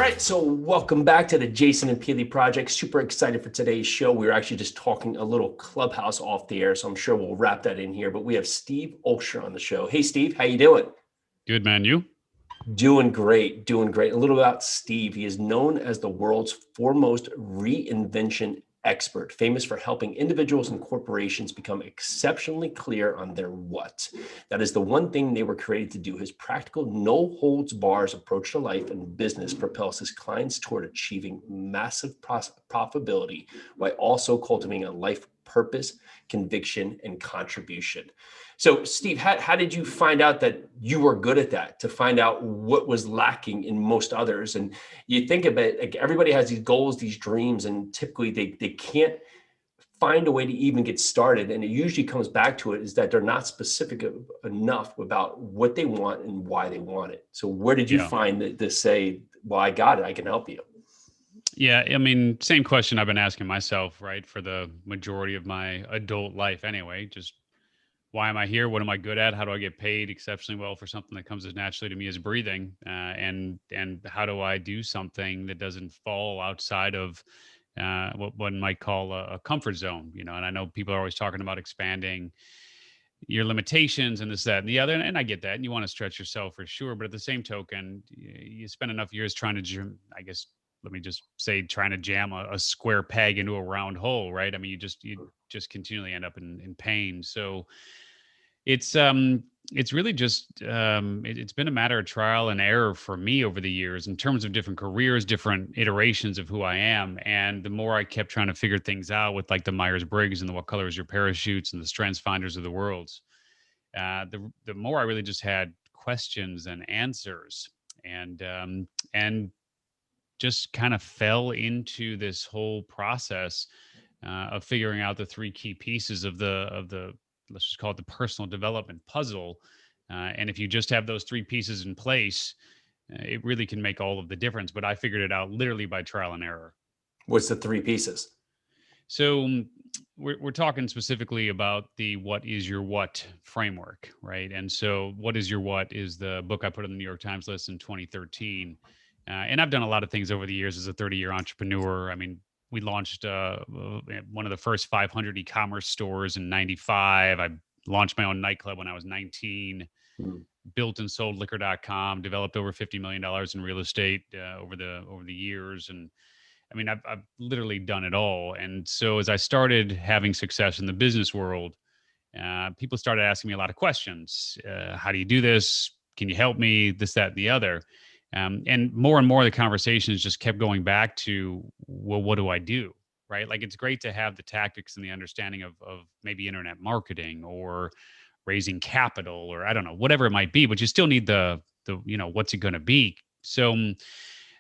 right, so welcome back to the Jason and Peely Project. Super excited for today's show. We were actually just talking a little Clubhouse off the air, so I'm sure we'll wrap that in here. But we have Steve Olsher on the show. Hey, Steve, how you doing? Good, man. You? Doing great, doing great. A little about Steve. He is known as the world's foremost reinvention expert, famous for helping individuals and corporations become exceptionally clear on their what. That is the one thing they were created to do. His practical, no holds bars approach to life and business propels his clients toward achieving massive profitability while also cultivating a life purpose, conviction, and contribution. So Steve, how did you find out that you were good at that, to find out what was lacking in most others? And you think of it, like everybody has these goals, these dreams, and typically they can't find a way to even get started. And it usually comes back to it is that they're not specific enough about what they want and why they want it. So where did you find that to say, well, I got it, I can help you? Yeah, I mean, same question I've been asking myself, right, for the majority of my adult life anyway. Just why am I here? What am I good at? How do I get paid exceptionally well for something that comes as naturally to me as breathing? And how do I do something that doesn't fall outside of what one might call a comfort zone? You know, and I know people are always talking about expanding your limitations and this, that, and the other. And I get that. And you want to stretch yourself for sure. But at the same token, you spend enough years trying to, I guess, let me just say, trying to jam a square peg into a round hole, right? I mean, you just continually end up in pain. So it's really just it's been a matter of trial and error for me over the years in terms of different careers, different iterations of who I am. And the more I kept trying to figure things out with like the Myers-Briggs and the What Color Is Your Parachutes and the Strengths Finders of the worlds, the more I really just had questions and answers, and just kind of fell into this whole process of figuring out the three key pieces of the let's just call it the personal development puzzle. And if you just have those three pieces in place, it really can make all of the difference. But I figured it out literally by trial and error. What's the three pieces? So we're talking specifically about the What Is Your What framework, right? And so What Is Your What is the book I put on the New York Times list in 2013. And I've done a lot of things over the years as a 30-year entrepreneur. I mean, we launched one of the first 500 e-commerce stores in 95. I launched my own nightclub when I was 19, built and sold liquor.com, developed over $50 million in real estate over the years. And I mean, I've literally done it all. And so as I started having success in the business world, people started asking me a lot of questions. How do you do this? Can you help me? This, that, and the other. And more the conversations just kept going back to, well, what do I do? Right? Like, it's great to have the tactics and the understanding of maybe internet marketing or raising capital, or I don't know, whatever it might be, but you still need the what's it going to be? So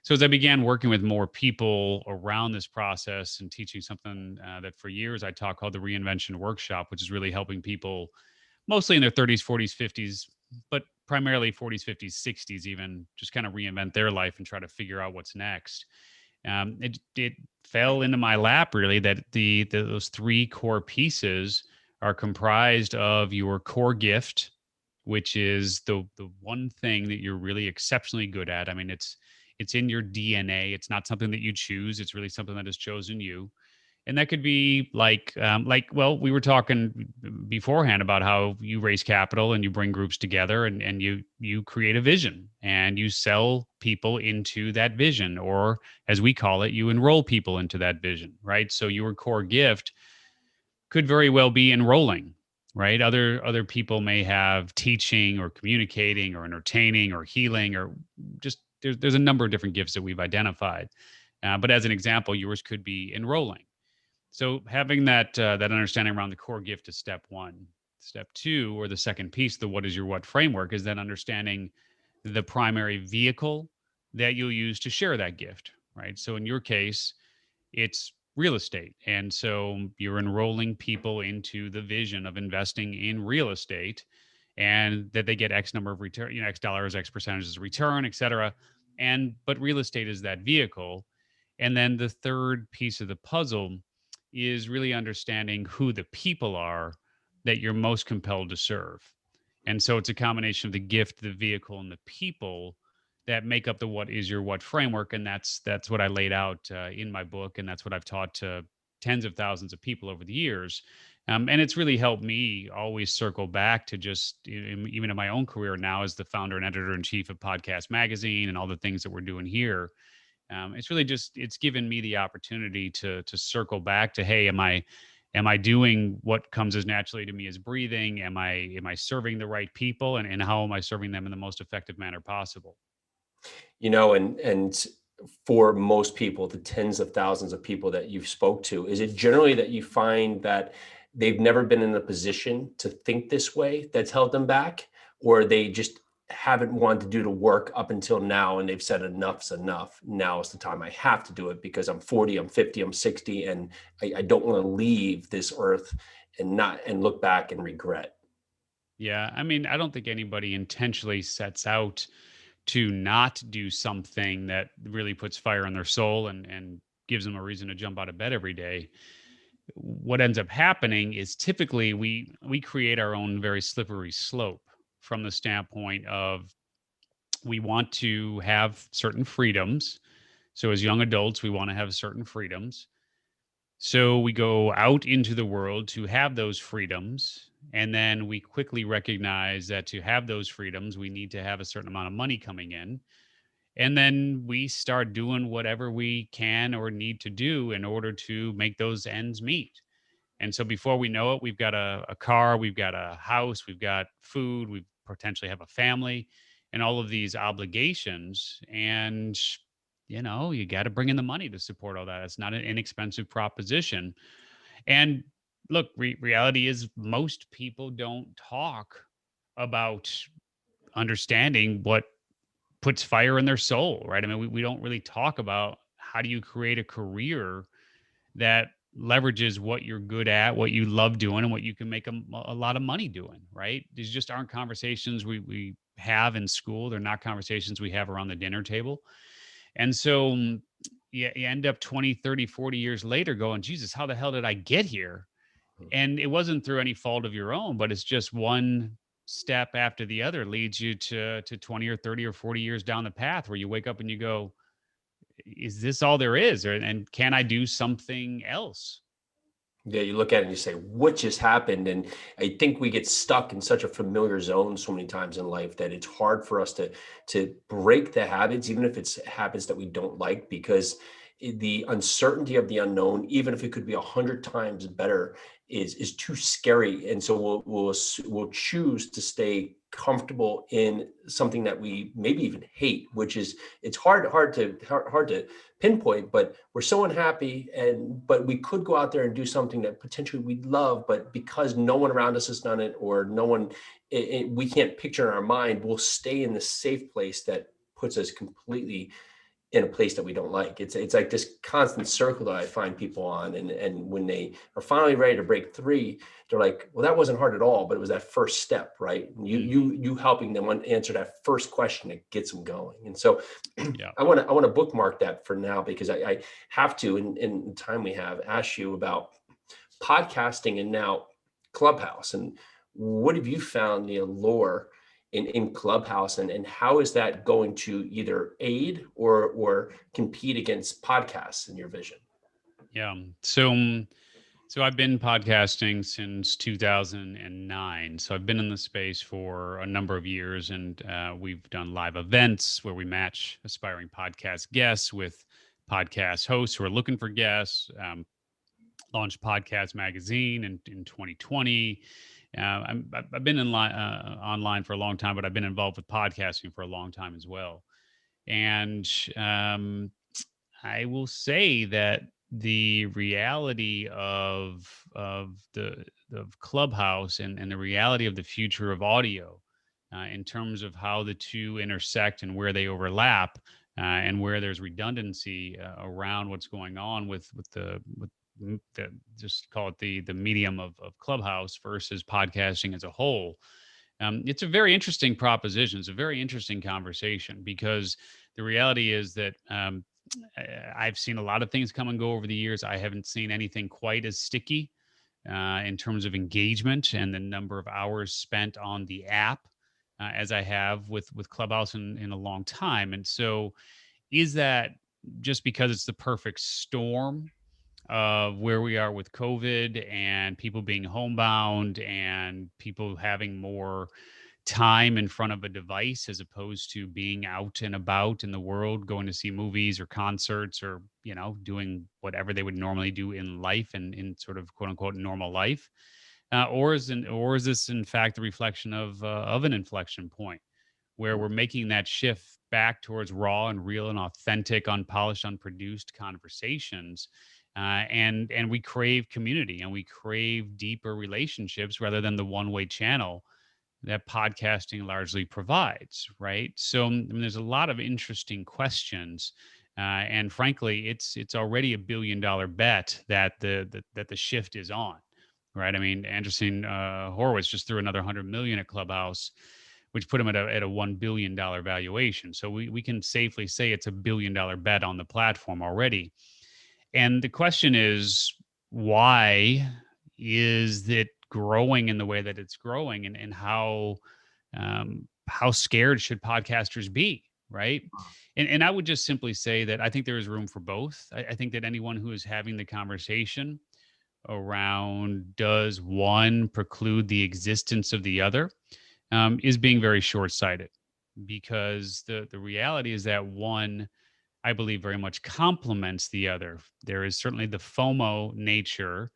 as I began working with more people around this process and teaching something that for years I taught called the Reinvention Workshop, which is really helping people mostly in their 30s, 40s, 50s, but primarily 40s, 50s, 60s, even just kind of reinvent their life and try to figure out what's next. It fell into my lap really that those three core pieces are comprised of your core gift, which is the one thing that you're really exceptionally good at. I mean, it's in your DNA. It's not something that you choose. It's really something that has chosen you. And that could be well, we were talking beforehand about how you raise capital and you bring groups together and you create a vision and you sell people into that vision, or as we call it, you enroll people into that vision, right? So your core gift could very well be enrolling, right? Other people may have teaching or communicating or entertaining or healing, or just there's a number of different gifts that we've identified. But as an example, yours could be enrolling. So having that understanding around the core gift is step one. Step two, or the second piece, the What Is Your What framework, is then understanding the primary vehicle that you'll use to share that gift, right? So in your case, it's real estate. And so you're enrolling people into the vision of investing in real estate, and that they get X number of return, X dollars, X percentages of return, et cetera. But real estate is that vehicle. And then the third piece of the puzzle is really understanding who the people are that you're most compelled to serve. And so it's a combination of the gift, the vehicle, and the people that make up the what is your what framework. And that's what I laid out in my book. And that's what I've taught to tens of thousands of people over the years. And it's really helped me always circle back to just, even in my own career now as the founder and editor-in-chief of Podcast Magazine and all the things that we're doing here. It's really just, it's given me the opportunity to circle back to, hey, am I doing what comes as naturally to me as breathing? Am I serving the right people, and how am I serving them in the most effective manner possible? And for most people, the tens of thousands of people that you've spoke to, is it generally that you find that they've never been in a position to think this way that's held them back, or they just haven't wanted to do the work up until now and they've said enough's enough? Now is the time I have to do it because I'm 40, I'm 50, I'm 60, and I don't want to leave this earth and look back and regret. Yeah, I mean, I don't think anybody intentionally sets out to not do something that really puts fire in their soul and gives them a reason to jump out of bed every day. What ends up happening is typically we create our own very slippery slope from the standpoint of we want to have certain freedoms. So as young adults, we want to have certain freedoms. So we go out into the world to have those freedoms. And then we quickly recognize that to have those freedoms, we need to have a certain amount of money coming in. And then we start doing whatever we can or need to do in order to make those ends meet. And so before we know it, we've got a car, we've got a house, we've got food, we potentially have a family, and all of these obligations. And, you got to bring in the money to support all that. It's not an inexpensive proposition. And look, reality is most people don't talk about understanding what puts fire in their soul, right? I mean, we don't really talk about how do you create a career that leverages what you're good at, what you love doing, and what you can make a lot of money doing, right? These just aren't conversations we have in school. They're not conversations we have around the dinner table. And so you end up 20, 30, 40 years later going, Jesus, how the hell did I get here? And it wasn't through any fault of your own, but it's just one step after the other leads you to 20 or 30 or 40 years down the path where you wake up and you go, is this all there is? And can I do something else? Yeah, you look at it and you say, what just happened? And I think we get stuck in such a familiar zone so many times in life that it's hard for us to break the habits, even if it's habits that we don't like, because the uncertainty of the unknown, even if it could be 100 times better, is too scary. And so we'll choose to stay comfortable in something that we maybe even hate, which is, it's hard to pinpoint, but we're so unhappy. But we could go out there and do something that potentially we'd love, but because no one around us has done it, or no one, we can't picture in our mind, we'll stay in the safe place that puts us completely in a place that we don't like. It's like this constant circle that I find people on. And when they are finally ready to break free, they're like, well, that wasn't hard at all, but it was that first step, right? And you helping them answer that first question that gets them going. And so yeah. I want to bookmark that for now, because I have to, in the time we have, ask you about podcasting and now Clubhouse. And what have you found the allure in Clubhouse, and how is that going to either aid or compete against podcasts in your vision? Yeah. So I've been podcasting since 2009. So I've been in the space for a number of years, and we've done live events where we match aspiring podcast guests with podcast hosts who are looking for guests. Launched Podcast Magazine in 2020. I've been online for a long time, but I've been involved with podcasting for a long time as well. And I will say that the reality of Clubhouse and the reality of the future of audio, in terms of how the two intersect and where they overlap, and where there's redundancy around what's going on with just call it the medium of Clubhouse versus podcasting as a whole. It's a very interesting proposition. It's a very interesting conversation, because the reality is that I've seen a lot of things come and go over the years. I haven't seen anything quite as sticky in terms of engagement and the number of hours spent on the app as I have with Clubhouse in a long time. And so, is that just because it's the perfect storm of where we are with COVID and people being homebound and people having more time in front of a device as opposed to being out and about in the world, going to see movies or concerts or, doing whatever they would normally do in life and in sort of quote unquote normal life? Or is this in fact the reflection of an inflection point where we're making that shift back towards raw and real and authentic, unpolished, unproduced conversations, and we crave community and we crave deeper relationships rather than the one-way channel that podcasting largely provides, right? So there's a lot of interesting questions, and frankly, it's already $1 billion bet that the shift is on, right? I mean, Anderson Horowitz just threw another 100 million at Clubhouse, which put him at a $1 billion valuation. So we can safely say it's $1 billion bet on the platform already. And the question is, why is it growing in the way that it's growing, and how scared should podcasters be, right? And I would just simply say that I think there is room for both. I think that anyone who is having the conversation around does one preclude the existence of the other is being very short-sighted, because the reality is that one, I believe, very much complements the other. There is certainly the FOMO nature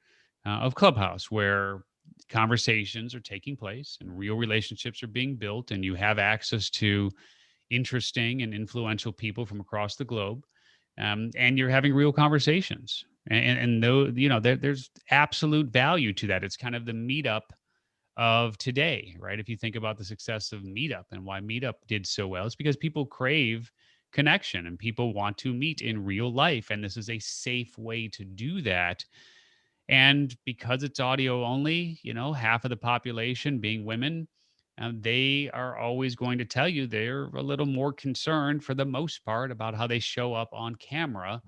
of Clubhouse, where conversations are taking place and real relationships are being built, and you have access to interesting and influential people from across the globe, and you're having real conversations. And though there's absolute value to that. It's kind of the meetup of today, right? If you think about the success of Meetup and why Meetup did so well, it's because people crave connection and people want to meet in real life. And this is a safe way to do that. And because it's audio only, half of the population being women, they are always going to tell you they're a little more concerned for the most part about how they show up on camera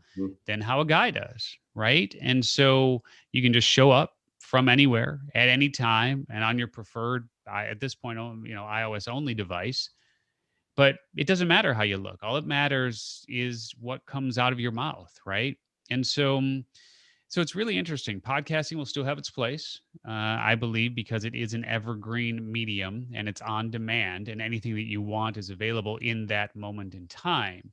than how a guy does, right? And so you can just show up from anywhere at any time and on your preferred, at this point, iOS only device. But it doesn't matter how you look. All it matters is what comes out of your mouth, right? And so it's really interesting. Podcasting will still have its place, I believe, because it is an evergreen medium and it's on demand, and anything that you want is available in that moment in time.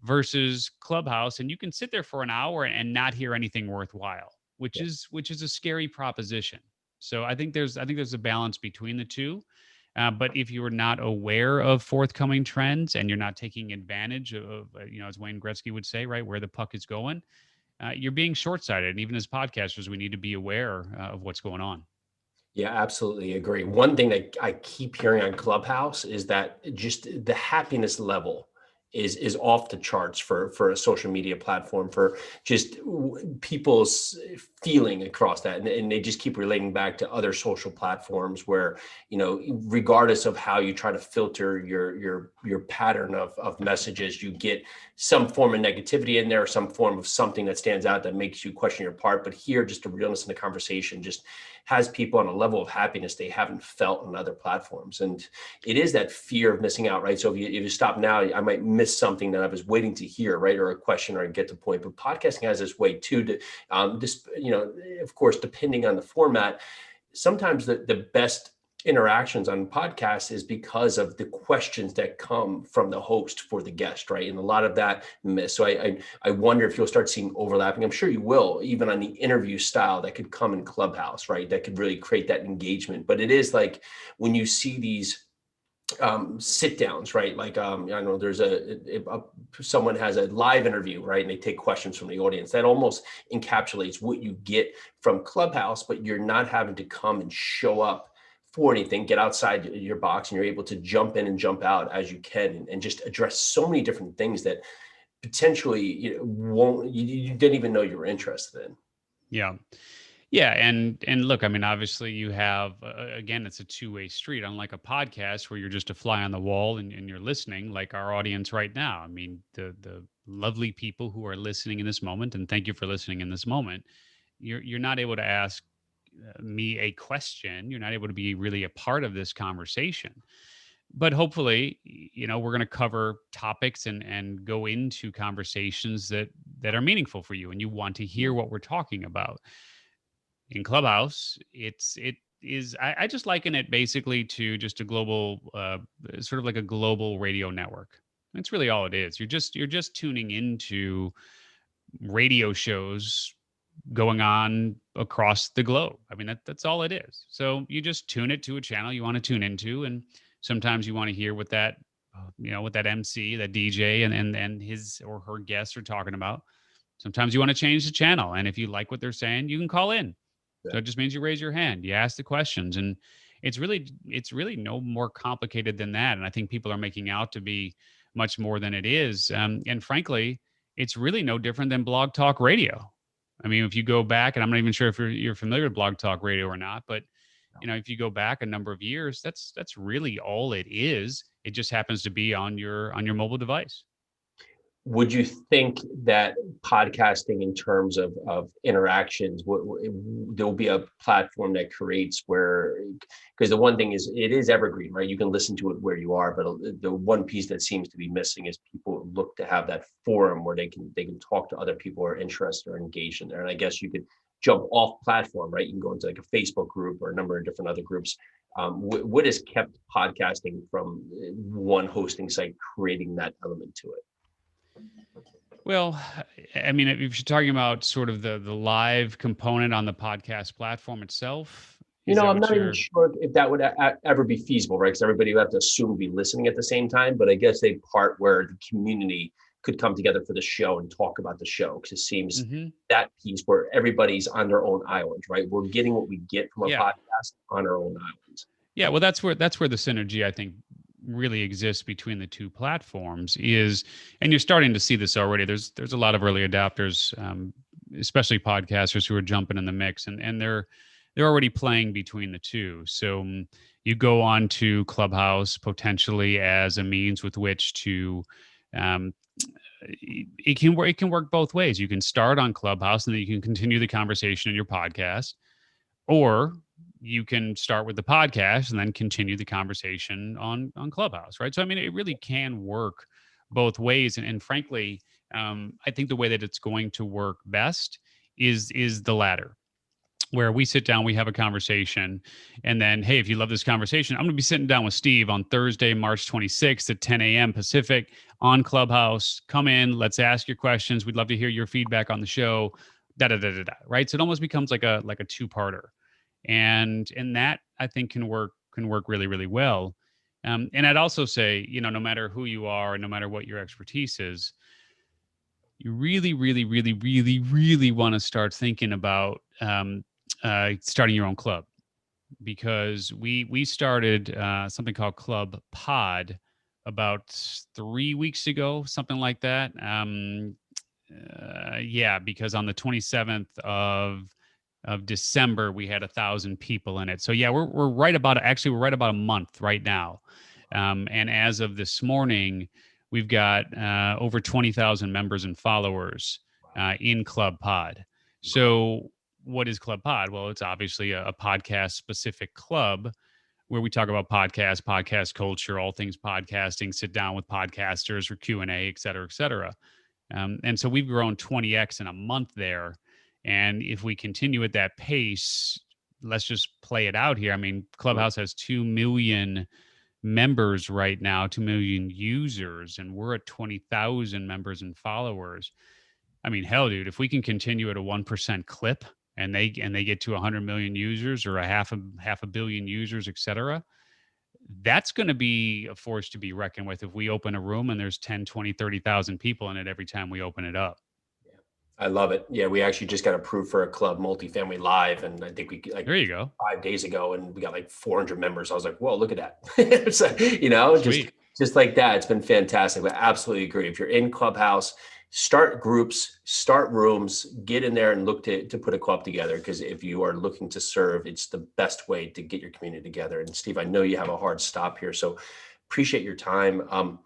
Versus Clubhouse, and you can sit there for an hour and not hear anything worthwhile, which is a scary proposition. So I think there's a balance between the two. But if you are not aware of forthcoming trends and you're not taking advantage of, as Wayne Gretzky would say, right, where the puck is going, you're being short-sighted. And even as podcasters, we need to be aware of what's going on. Yeah, absolutely agree. One thing that I keep hearing on Clubhouse is that just the happiness level is off the charts for a social media platform, for just people's feeling across that. And they just keep relating back to other social platforms where, regardless of how you try to filter your pattern of messages, you get some form of negativity in there, some form of something that stands out that makes you question your part. But here, just the realness in the conversation just has people on a level of happiness they haven't felt on other platforms. And it is that fear of missing out, right? So if you stop now, I might miss something that I was waiting to hear, right? Or a question, or get to point. But podcasting has this way too to of course, depending on the format, sometimes the best interactions on podcasts is because of the questions that come from the host for the guest, right? And a lot of that miss. So I wonder if you'll start seeing overlapping. I'm sure you will, even on the interview style that could come in Clubhouse, right? That could really create that engagement. But it is like when you see these sit downs, right? Like, I know there's someone has a live interview, right? And they take questions from the audience. That almost encapsulates what you get from Clubhouse, but you're not having to come and show up for anything, get outside your box, and you're able to jump in and jump out as you can, and just address so many different things that potentially you didn't even know you were interested in. Yeah. Yeah, and look, I mean, obviously you have, again, it's a two-way street, unlike a podcast where you're just a fly on the wall and you're listening, like our audience right now. I mean, the lovely people who are listening in this moment, and thank you for listening in this moment, you're not able to ask me a question. You're not able to be really a part of this conversation. But hopefully, we're going to cover topics and go into conversations that are meaningful for you and you want to hear what we're talking about. In Clubhouse, it is, I just liken it basically to just a global, sort of like a global radio network. That's really all it is. You're just tuning into radio shows going on across the globe. I mean, that's all it is. So you just tune it to a channel you want to tune into, and sometimes you want to hear what that, what that MC, that DJ, and his or her guests are talking about. Sometimes you want to change the channel, and if you like what they're saying, you can call in. So it just means you raise your hand, you ask the questions, and it's really no more complicated than that. And I think people are making out to be much more than it is. And frankly, it's really no different than Blog Talk Radio. I mean, if you go back, and I'm not even sure if you're familiar with Blog Talk Radio or not, but if you go back a number of years, that's really all it is. It just happens to be on your mobile device. Would you think that podcasting, in terms of interactions, there'll be a platform that creates where, because the one thing is it is evergreen, right? You can listen to it where you are, but the one piece that seems to be missing is people look to have that forum where they can talk to other people who are interested or engaged in there. And I guess you could jump off platform, right? You can go into like a Facebook group or a number of different other groups. What has kept podcasting from one hosting site creating that element to it? Well, I mean, if you're talking about sort of the live component on the podcast platform itself, I'm not even sure if that would ever be feasible, right? Because everybody would have to assume to be listening at the same time. But I guess a part where the community could come together for the show and talk about the show, because it seems that piece where everybody's on their own island, right? We're getting what we get from a podcast on our own islands. Yeah, well, that's where the synergy, I think, really exists between the two platforms is, and you're starting to see this already. There's a lot of early adopters, especially podcasters, who are jumping in the mix, and they're already playing between the two. So you go on to Clubhouse potentially as a means with which to it can work both ways. You can start on Clubhouse and then you can continue the conversation in your podcast, or you can start with the podcast and then continue the conversation on Clubhouse, right? So, I mean, it really can work both ways. And frankly, I think the way that it's going to work best is the latter, where we sit down, we have a conversation, and then, hey, if you love this conversation, I'm going to be sitting down with Steve on Thursday, March 26th at 10 a.m. Pacific on Clubhouse. Come in, let's ask your questions. We'd love to hear your feedback on the show, right? So it almost becomes like a two-parter. And that, I think, can work really, really well. And I'd also say, no matter who you are and no matter what your expertise is, you really, really, really, really, really want to start thinking about starting your own club, because we started something called Club Pod about 3 weeks ago, something like that. Because on the 27th of December, we had 1,000 people in it. So yeah, we're right about a month right now. And as of this morning, we've got over 20,000 members and followers in Club Pod. So what is Club Pod? Well, it's obviously a podcast specific club where we talk about podcast culture, all things podcasting, sit down with podcasters for Q&A, et cetera, et cetera. And so we've grown 20x in a month there. And if we continue at that pace, let's just play it out here. I mean, Clubhouse has 2 million members right now, 2 million users, and we're at 20,000 members and followers. I mean, hell, dude, if we can continue at a 1% clip and they get to 100 million users or a half a billion users, et cetera, that's going to be a force to be reckoned with if we open a room and there's 10, 20, 30,000 people in it every time we open it up. I love it. Yeah, we actually just got approved for a club, Multifamily Live, and I think there you go, 5 days ago, and we got like 400 members. I was like, whoa, look at that. So, just like that. It's been fantastic. I absolutely agree. If you're in Clubhouse, start groups, start rooms, get in there and look to put a club together, because if you are looking to serve, it's the best way to get your community together. And Steve, I know you have a hard stop here, so appreciate your time.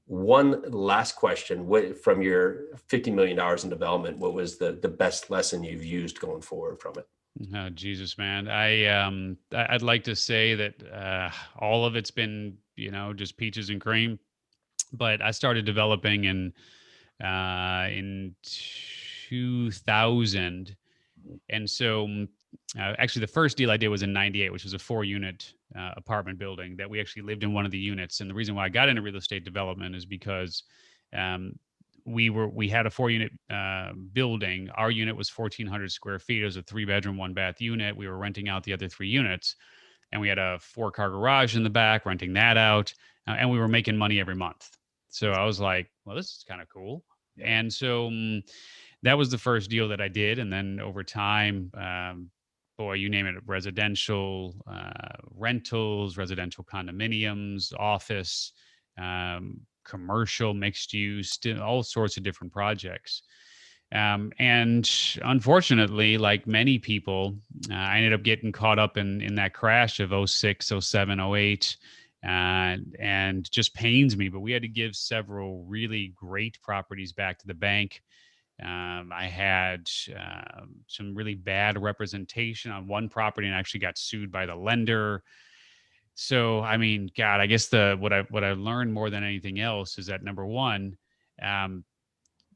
One last question: from your $50 million in development, what was the best lesson you've used going forward from it? Oh, Jesus, man. I'd like to say that all of it's been, just peaches and cream, but I started developing in 2000. And so actually the first deal I did was in 98, which was a 4-unit apartment building that we actually lived in one of the units. And the reason why I got into real estate development is because um, we had a 4-unit building. Our unit was 1,400 square feet. It was a 3-bedroom, 1-bath unit. We were renting out the other 3 units, and we had a 4-car garage in the back, renting that out, and we were making money every month. So I was like, well, this is kind of cool. And so that was the first deal that I did. And then over time, boy, you name it, residential rentals, residential condominiums, office, commercial, mixed use, all sorts of different projects. And unfortunately, like many people, I ended up getting caught up in that crash of 06, 07, 08. And just pains me, but we had to give several really great properties back to the bank. I had some really bad representation on one property and actually got sued by the lender. So, I mean, God, I guess what I learned more than anything else is that number one,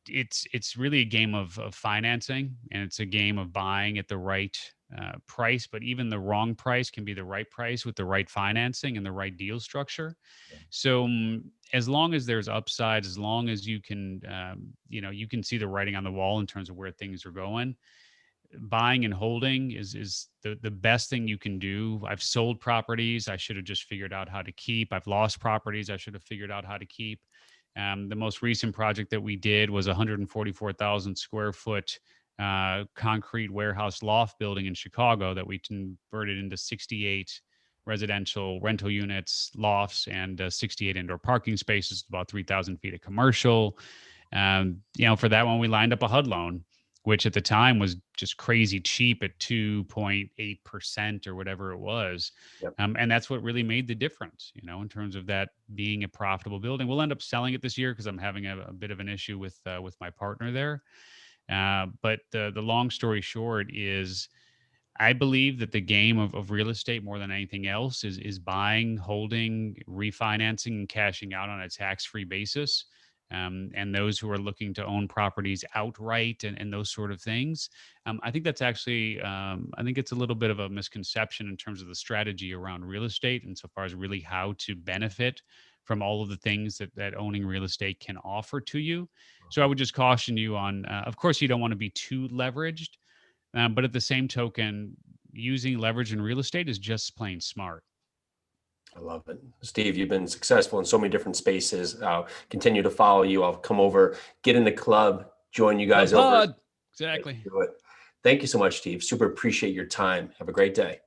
it's really a game of financing, and it's a game of buying at the right price, but even the wrong price can be the right price with the right financing and the right deal structure. So as long as there's upsides, as long as you can, you can see the writing on the wall in terms of where things are going, buying and holding is the best thing you can do. I've sold properties I should have just figured out how to keep. I've lost properties I should have figured out how to keep. The most recent project that we did was a 144,000 square foot concrete warehouse loft building in Chicago that we converted into 68 residential rental units, lofts, and 68 indoor parking spaces, about 3,000 feet of commercial. For that one, we lined up a HUD loan, which at the time was just crazy cheap at 2.8% or whatever it was. Yep. And that's what really made the difference, in terms of that being a profitable building. We'll end up selling it this year because I'm having a bit of an issue with my partner there. But the long story short is I believe that the game of real estate more than anything else is buying, holding, refinancing, and cashing out on a tax-free basis. And those who are looking to own properties outright and those sort of things. I think that's actually, I think it's a little bit of a misconception in terms of the strategy around real estate insofar as really how to benefit from all of the things that owning real estate can offer to you. So I would just caution you on, of course, you don't want to be too leveraged, but at the same token, using leverage in real estate is just plain smart. I love it. Steve, you've been successful in so many different spaces. I'll continue to follow you. I'll come over, get in the club, join you guys over. Exactly. Do it. Thank you so much, Steve. Super appreciate your time. Have a great day.